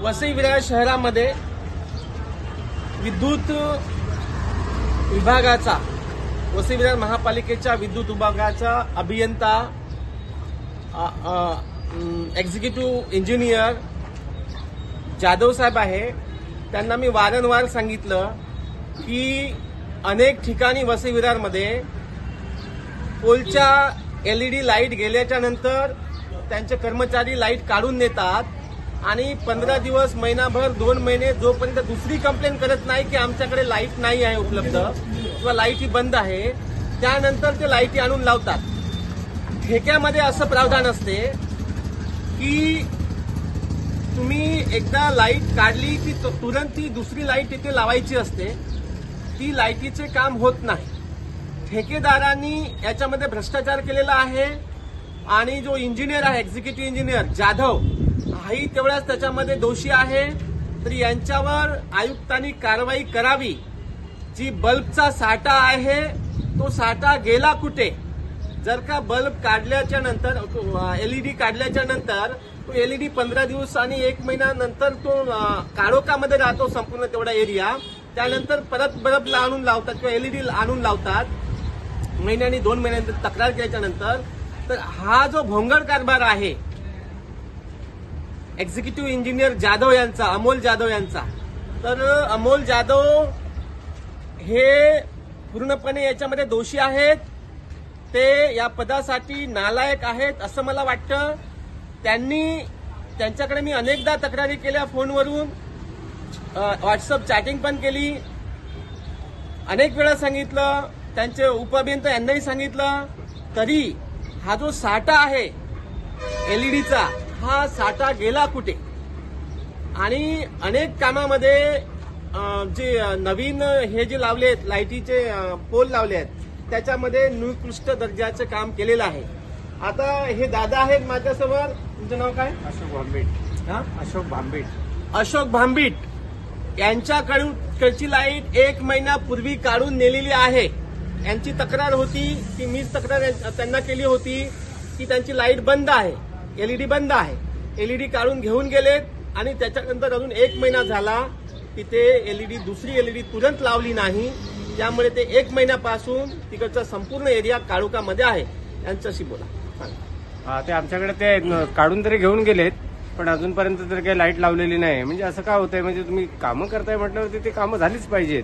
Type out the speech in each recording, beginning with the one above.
वसई विरार शहरामध्ये विद्युत विभागाचा वसई विरार महापालिकेच्या विद्युत विभागाचा अभियंता एक्झिक्युटिव्ह इंजिनियर जाधव साहेब आहे. त्यांना मी वारंवार सांगितलं की अनेक ठिकाणी वसई विरारमध्ये पोलच्या एलईडी लाईट गेल्याच्या नंतर त्यांचे कर्मचारी लाईट काढून नेतात आणि 15 दिवस, महिनाभर, 2 महिने जोपर्यंत दुसरी कंप्लेंट करत नाही की आमच्याकडे लाईट नाही आहे उपलब्ध किंवा लाईट ही बंद आहे, त्यानंतर ते लाईटी आणून लावतात. ठेक्यामध्ये असं प्रावधान असते की तुम्ही एकदा लाईट काढली की तुरंत ती दुसरी लाईट तिथे लावायची असते. ती लाईटीचे काम होत नाही. ठेकेदारांनी याच्यामध्ये भ्रष्टाचार केलेला आहे आणि जो इंजिनियर आहे एक्झिक्युटिव्ह इंजिनियर जाधव हाही तेवढाच त्याच्यामध्ये दोषी आहे. तर यांच्यावर आयुक्तांनी कारवाई करावी. जी बल्बचा साठा आहे तो साठा गेला कुठे? जर का बल्ब काढल्याच्या नंतर एलईडी काढल्याच्या नंतर तो एलईडी 15 दिवस आणि 1 महिन्यानंतर तो काळोखामध्ये राहतो संपूर्ण तेवढा एरिया. त्यानंतर परत बल्ब आणून लावतात किंवा एलईडी आणून लावतात महिन्यानी 2 महिन्यानंतर तक्रार केल्याच्या नंतर. तर हा जो भोंगळ कारभार आहे एक्झिक्युटिव्ह इंजिनियर जाधव यांचा, अमोल जाधव यांचा, तर अमोल जाधव हे पूर्णपणे याच्यामध्ये दोषी आहेत. ते या पदासाठी नालायक आहेत असं मला वाटतं. त्यांच्याकडे मी अनेकदा तक्रारी केल्या फोनवरून, व्हॉट्सअप चॅटिंग पण केली, अनेक वेळा सांगितलं, त्यांचे उपअभियंता यांनाही सांगितलं. तरी हा जो साठा आहे एलईडीचा हा साठा गेला कुठे? आणि अनेक कामामध्ये जे नवीन हे जे लावले आहेत लाईटीचे पोल लावले आहेत त्याच्यामध्ये निकृष्ट दर्जाचं काम केलेलं आहे. आता हे दादा आहेत माझ्यासमोर. तुमचं नाव काय? अशोक भांबीट. अशोक भांबीट. अशोक भांबीट यांच्याकडची लाईट 1 महिन्यापूर्वी काढून नेलेली आहे. यांची तक्रार होती की मीच तक्रार त्यांना केली होती की त्यांची लाईट बंद आहे, एलईडी बंद आहे. एलईडी काढून घेऊन गेलेत आणि त्याच्यानंतर अजून 1 महिना झाला तिथे एलईडी दुसरी एलईडी तुरंत लावली नाही. त्यामुळे ते 1 महिन्यापासून तिकडचा संपूर्ण एरिया काळोखामध्ये आहे. यांच्याशी बोला. ते आमच्याकडे ते काढून तरी घेऊन गेलेत पण अजूनपर्यंत तरी काही लाईट लावलेली नाही. म्हणजे असं काय होतंय, म्हणजे तुम्ही कामं करताय म्हटल्यावरती ते कामं झालीच पाहिजेत.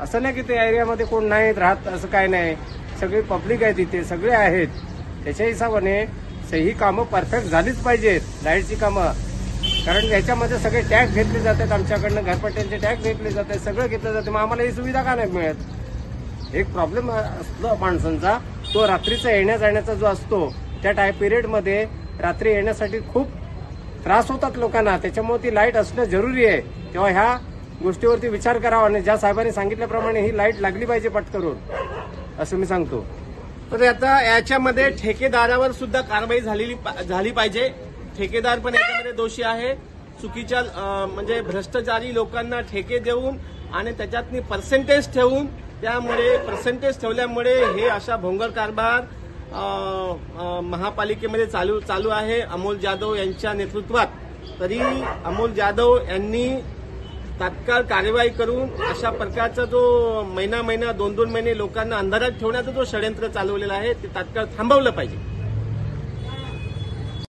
असं नाही की त्या एरियामध्ये कोण नाही राहत असं काय नाही. सगळी पब्लिक आहे तिथे, सगळे आहेत. त्याच्या हिशोबाने ही कामं परफेक्ट झालीच पाहिजेत लाईटची कामं. कारण याच्यामध्ये सगळे टॅक्स घेतले जातात आमच्याकडनं, घरपट्ट्यांचे टॅक्स घेतले जातात, सगळं घेतलं जातं. मग आम्हाला ही सुविधा का नाही मिळत? एक प्रॉब्लेम असतो माणसांचा, तो रात्रीचा येण्या जाण्याचा जो असतो त्या पिरियडमध्ये रात्री येण्यासाठी खूप त्रास होतात लोकांना. त्याच्यामुळे ती लाईट असणं जरुरी आहे. तेव्हा ह्या गोष्टीवरती विचार करावा आणि ज्या साहेबांनी सांगितल्याप्रमाणे ही लाईट लागली पाहिजे पटकरून, असं मी सांगतो. तर आता याच्यामध्ये ठेकेदारावर सुद्धा कारवाई झाली पाहिजे. ठेकेदार पण याच्यामध्ये दोषी आहे. चुकीच्या म्हणजे भ्रष्टाचारी लोकांना ठेके देऊन आणि त्याच्यातनी पर्सेंटेज ठेवून, त्यामुळे पर्सेंटेज ठेवल्यामुळे हे अशा भोंगळ कारभार महापालिकेमध्ये चालू आहे अमोल जाधव यांच्या नेतृत्वात. तरी अमोल जाधव यांनी तात्काळ कार्यवाही करून अशा प्रकारचा जो महिना 2-2 महिने लोकांना अंधारात ठेवण्याचा जो षडयंत्र चालवलेला आहे ते तात्काळ थांबवलं पाहिजे.